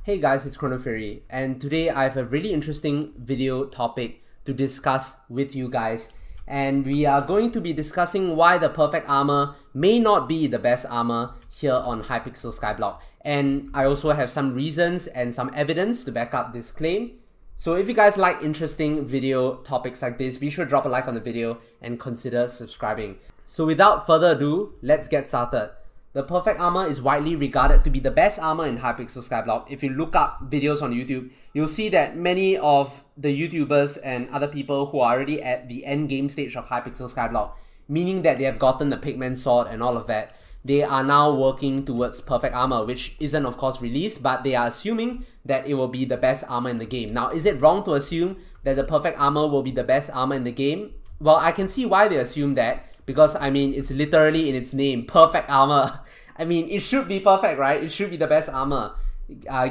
Hey guys, it's Chronofairy, and today I have a really interesting video topic to discuss with you guys. And we are going to be discussing why the perfect armor may not be the best armor here on Hypixel Skyblock. And I also have some reasons and some evidence to back up this claim. So if you guys like interesting video topics like this, be sure to drop a like on the video and consider subscribing. So without further ado, let's get started. The perfect armor is widely regarded to be the best armor in Hypixel Skyblock. If you look up videos on YouTube, you'll see that many of the YouTubers and other people who are already at the end game stage of Hypixel Skyblock, meaning that they have gotten the Pigment Sword and all of that, they are now working towards perfect armor, which isn't of course released, but they are assuming that it will be the best armor in the game. Now, is it wrong to assume that the perfect armor will be the best armor in the game? Well, I can see why they assume that, because I mean, it's literally in its name, perfect armor. I mean, it should be perfect, right? It should be the best armor,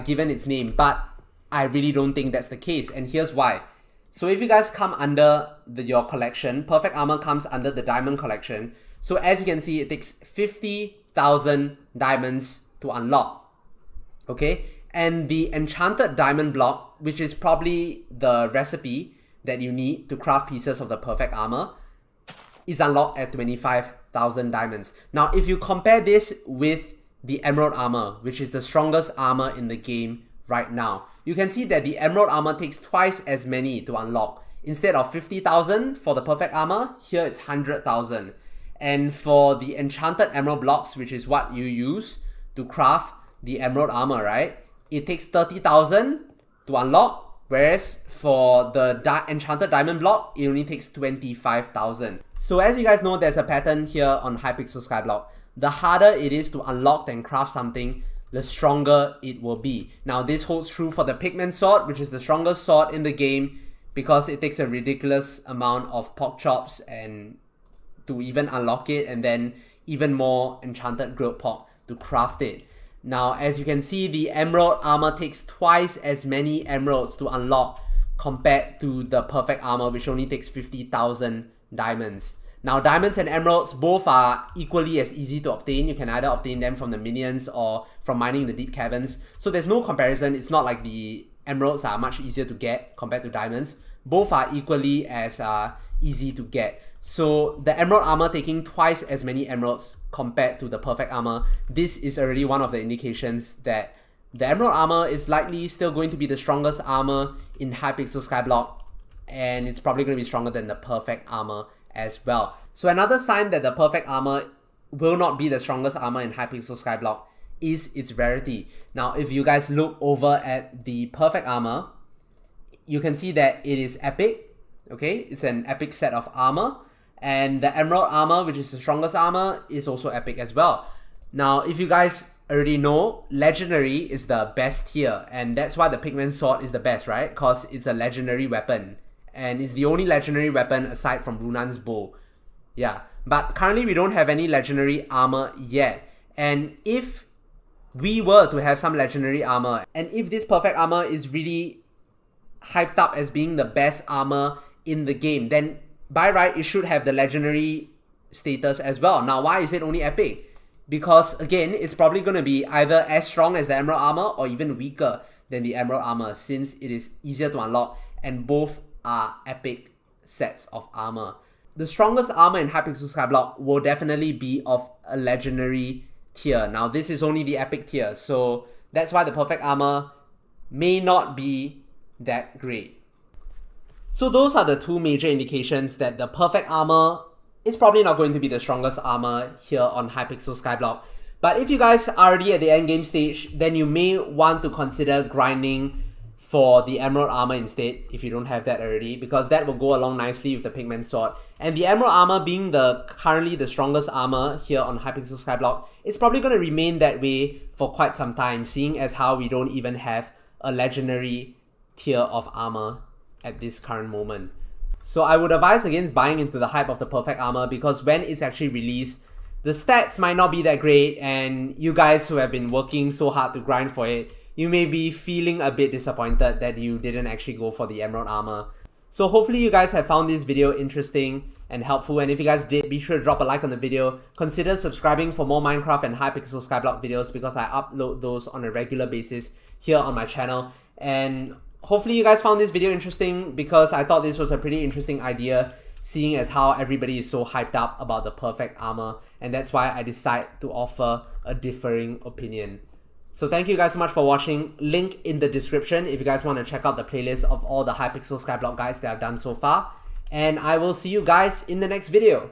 given its name, but I really don't think that's the case, and here's why. So if you guys come under your collection, perfect armor comes under the diamond collection. So as you can see, it takes 50,000 diamonds to unlock, okay? And the enchanted diamond block, which is probably the recipe that you need to craft pieces of the perfect armor, is unlocked at 25,000 diamonds. Now, if you compare this with the emerald armor, which is the strongest armor in the game right now, you can see that the emerald armor takes twice as many to unlock. Instead of 50,000 for the perfect armor, here it's 100,000. And for the enchanted emerald blocks, which is what you use to craft the emerald armor, right? It takes 30,000 to unlock, whereas for the enchanted diamond block, it only takes 25,000. So as you guys know, there's a pattern here on Hypixel Skyblock. The harder it is to unlock and craft something, the stronger it will be. Now this holds true for the Pigment Sword, which is the strongest sword in the game, because it takes a ridiculous amount of pork chops and to even unlock it, and then even more enchanted grilled pork to craft it. Now, as you can see, the emerald armor takes twice as many emeralds to unlock compared to the perfect armor, which only takes 50,000 diamonds. Now, diamonds and emeralds both are equally as easy to obtain. You can either obtain them from the minions or from mining the deep caverns. So there's no comparison. It's not like the emeralds are much easier to get compared to diamonds. Both are equally as easy to get. So the emerald armor taking twice as many emeralds compared to the perfect armor, this is already one of the indications that the emerald armor is likely still going to be the strongest armor in Hypixel Skyblock, and it's probably going to be stronger than the perfect armor as well. So another sign that the perfect armor will not be the strongest armor in Hypixel Skyblock is its rarity. Now, if you guys look over at the perfect armor, you can see that it is epic, okay? It's an epic set of armor. And the emerald armor, which is the strongest armor, is also epic as well. Now, if you guys already know, legendary is the best tier, and that's why the Pigment Sword is the best, right? Because it's a legendary weapon, and it's the only legendary weapon aside from Runan's bow. Yeah, but currently we don't have any legendary armor yet. And if we were to have some legendary armor, and if this perfect armor is really hyped up as being the best armor in the game, then by right, it should have the legendary status as well. Now, why is it only epic? Because again, it's probably going to be either as strong as the emerald armor or even weaker than the emerald armor, since it is easier to unlock and both are epic sets of armor. The strongest armor in Hypixel Skyblock will definitely be of a legendary tier. Now, this is only the epic tier, so that's why the perfect armor may not be that great. So those are the two major indications that the perfect armor is probably not going to be the strongest armor here on Hypixel Skyblock. But if you guys are already at the end game stage, then you may want to consider grinding for the emerald armor instead, if you don't have that already, because that will go along nicely with the Pigment Sword. And the emerald armor being currently the strongest armor here on Hypixel Skyblock, it's probably going to remain that way for quite some time, seeing as how we don't even have a legendary tier of armor at this current moment. So I would advise against buying into the hype of the perfect armor, because when it's actually released, the stats might not be that great, and you guys who have been working so hard to grind for it, you may be feeling a bit disappointed that you didn't actually go for the emerald armor. So hopefully you guys have found this video interesting and helpful, and if you guys did, be sure to drop a like on the video. Consider subscribing for more Minecraft and Hypixel Skyblock videos, because I upload those on a regular basis here on my channel. And hopefully you guys found this video interesting, because I thought this was a pretty interesting idea, seeing as how everybody is so hyped up about the perfect armor, and that's why I decided to offer a differing opinion. So thank you guys so much for watching. Link in the description if you guys want to check out the playlist of all the Hypixel Skyblock guides that I've done so far. And I will see you guys in the next video.